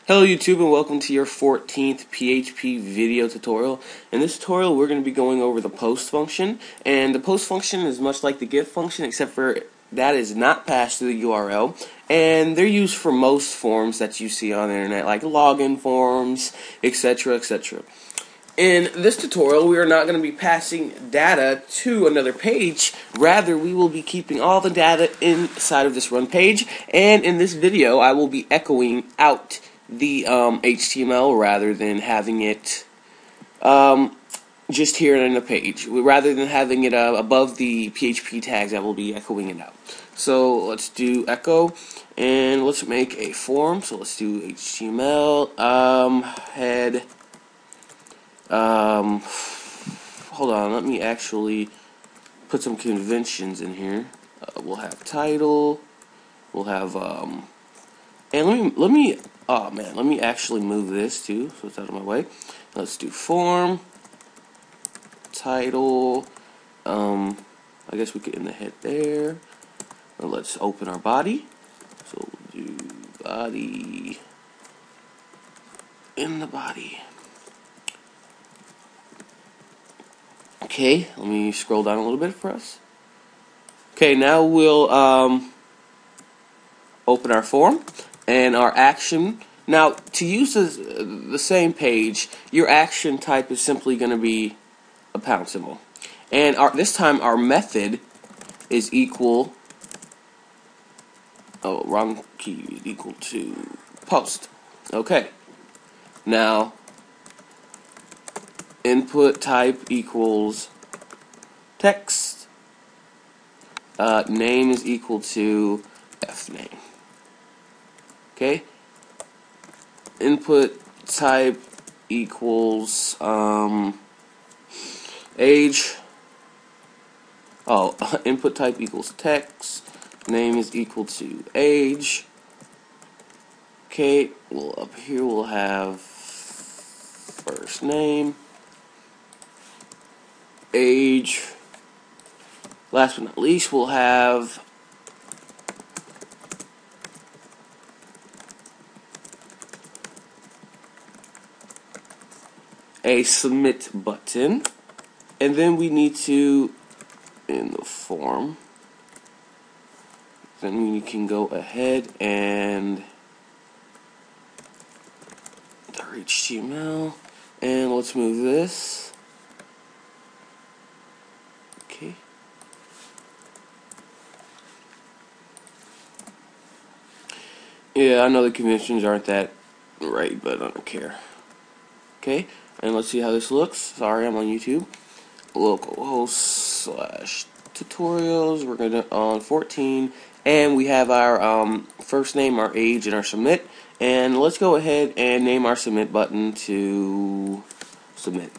Hello YouTube and welcome to your 14th PHP video tutorial. In this tutorial we're going to be going over the post function, and the post function is much like the get function except for that is not passed to the URL, and they're used for most forms that you see on the internet like login forms, etc, etc. In this tutorial, we are not going to be passing data to another page. Rather, we will be keeping all the data inside of this run page, and in this video, I will be echoing out the HTML rather than having it just here in the page. Rather than having it above the PHP tags, I will be echoing it out. So let's do echo, and let's make a form. So let's do HTML head. Hold on, let me actually put some conventions in here. We'll have title, we'll have, and let me actually move this too, so it's out of my way. Let's do form, title, I guess we could end the head there. And let's open our body. So we'll do body, in the body. Okay, let me scroll down a little bit for us. Okay, now we'll open our form and our action. Now, to use the same page, your action type is simply going to be a pound symbol. And this time our method is equal, oh, wrong key, equal to post. Okay, now input type equals text. Name is equal to fname. Okay. Input type equals age. Oh, input type equals text. Name is equal to age. Okay. Well, up here we'll have first name, age. Last but not least, we'll have a submit button, and then we need to, in the form, then we can go ahead and our HTML, and let's move this. Okay. Yeah, I know the conventions aren't that right, but I don't care. Okay, and let's see how this looks. Sorry, I'm on YouTube. Localhost/tutorials. We're gonna on 14, and we have our first name, our age, and our submit. And let's go ahead and name our submit button to submit.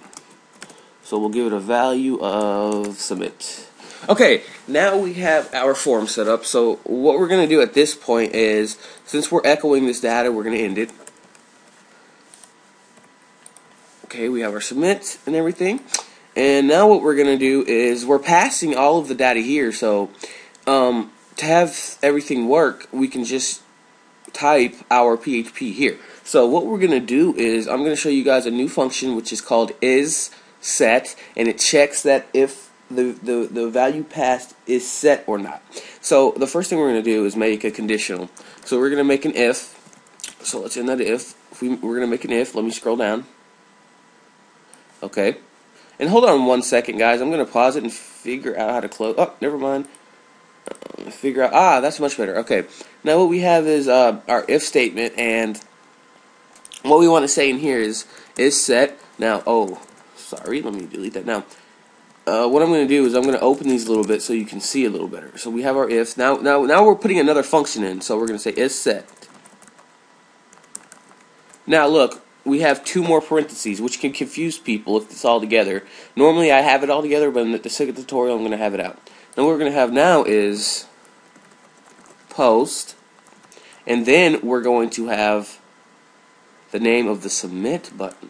So we'll give it a value of submit. Okay, now we have our form set up. So what we're going to do at this point is, since we're echoing this data, we're going to end it. Okay, we have our submit and everything. And now what we're going to do is, we're passing all of the data here. So to have everything work, we can just type our PHP here. So what we're going to do is, I'm going to show you guys a new function which is called isSet, and it checks that if the value passed is set or not. So the first thing we're going to do is make a conditional. So we're going to make an if. So let's end that if. We're going to make an if. Let me scroll down. Okay. And hold on one second, guys. I'm going to pause it and figure out how to close. Oh, never mind. Figure out. That's much better. Okay. Now what we have is our if statement, and what we want to say in here is set. Now, oh, sorry. Let me delete that now. What I'm going to do is I'm going to open these a little bit so you can see a little better. So we have our if. Now we're putting another function in. So we're going to say isSet. Now look, we have two more parentheses, which can confuse people if it's all together. Normally I have it all together, but in the second tutorial I'm going to have it out. And what we're going to have now is post, and then we're going to have the name of the submit button.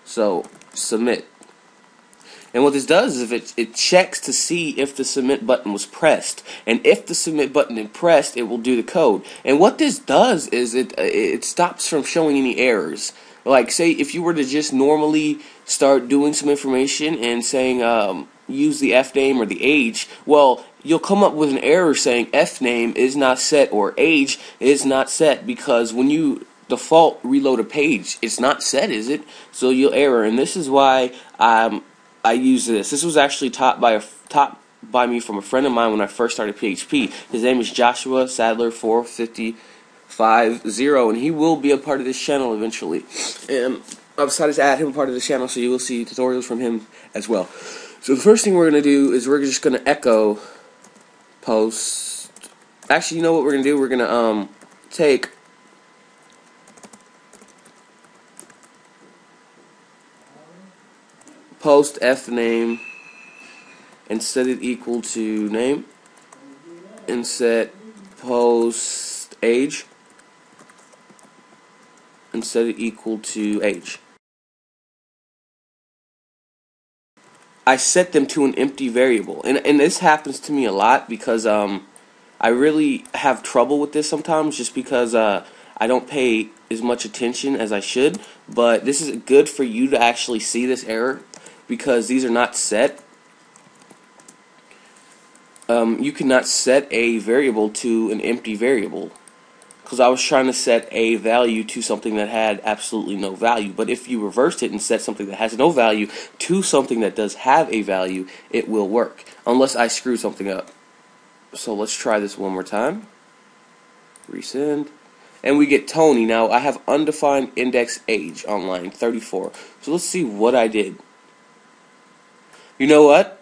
So submit. And what this does is it checks to see if the submit button was pressed. And if the submit button is pressed, it will do the code. And what this does is it stops from showing any errors. Like, say, if you were to just normally start doing some information and saying, use the F name or the age, well, you'll come up with an error saying F name is not set or age is not set, because when you default reload a page, it's not set, is it? So you'll error. And this is why I use this. This was actually taught by me from a friend of mine when I first started PHP. His name is Joshua Sadler 4550, and he will be a part of this channel eventually. And I've decided to add him a part of this channel, so you will see tutorials from him as well. So the first thing we're going to do is we're just going to echo post. Actually, you know what we're going to do? We're going to take post F name and set it equal to name, and set post age and set it equal to age. I set them to an empty variable, and this happens to me a lot because I really have trouble with this sometimes, just because I don't pay as much attention as I should. But this is good for you to actually see this error, because these are not set. You cannot set a variable to an empty variable, because I was trying to set a value to something that had absolutely no value. But if you reversed it and set something that has no value to something that does have a value, it will work, unless I screw something up. So let's try this one more time. Resend. And we get Tony. Now, I have undefined index age on line 34. So let's see what I did. You know what?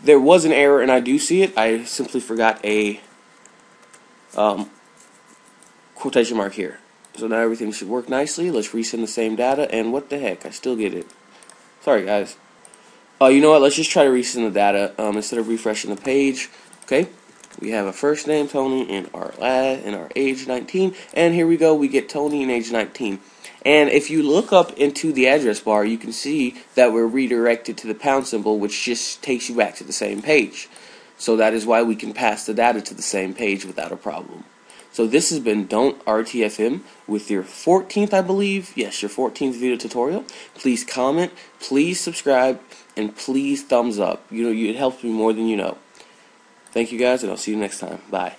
There was an error, and I do see it. I simply forgot a quotation mark here. So now everything should work nicely. Let's resend the same data, and what the heck? I still get it. Sorry, guys. You know what? Let's just try to resend the data instead of refreshing the page. Okay. We have a first name, Tony, and our age, 19. And here we go. We get Tony and age 19. And if you look up into the address bar, you can see that we're redirected to the pound symbol, which just takes you back to the same page. So that is why we can pass the data to the same page without a problem. So this has been DontRTFM with your 14th, I believe. Yes, your 14th video tutorial. Please comment, please subscribe, and please thumbs up. You know, it helps me more than you know. Thank you guys, and I'll see you next time. Bye.